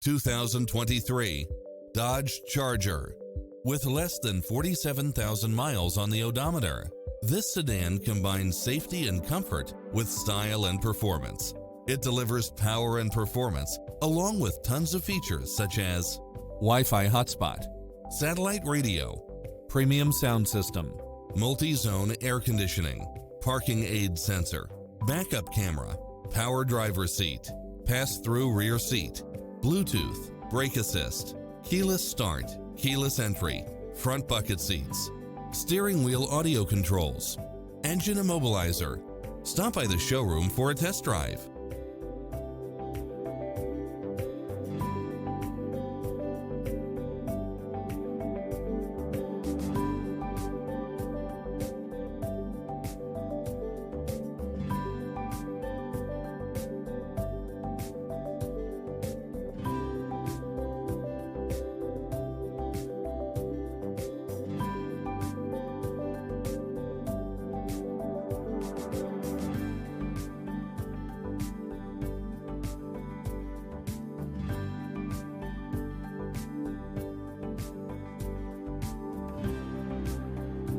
2023 Dodge Charger. With less than 47,000 miles on the odometer, this sedan combines safety and comfort with style and performance. It delivers power and performance, along with tons of features such as Wi-Fi hotspot, satellite radio, premium sound system, multi-zone air conditioning, parking aid sensor, backup camera, power driver seat, pass-through rear seat, Bluetooth, brake assist, keyless start, keyless entry, front bucket seats, steering wheel audio controls, engine immobilizer. Stop by the showroom for a test drive.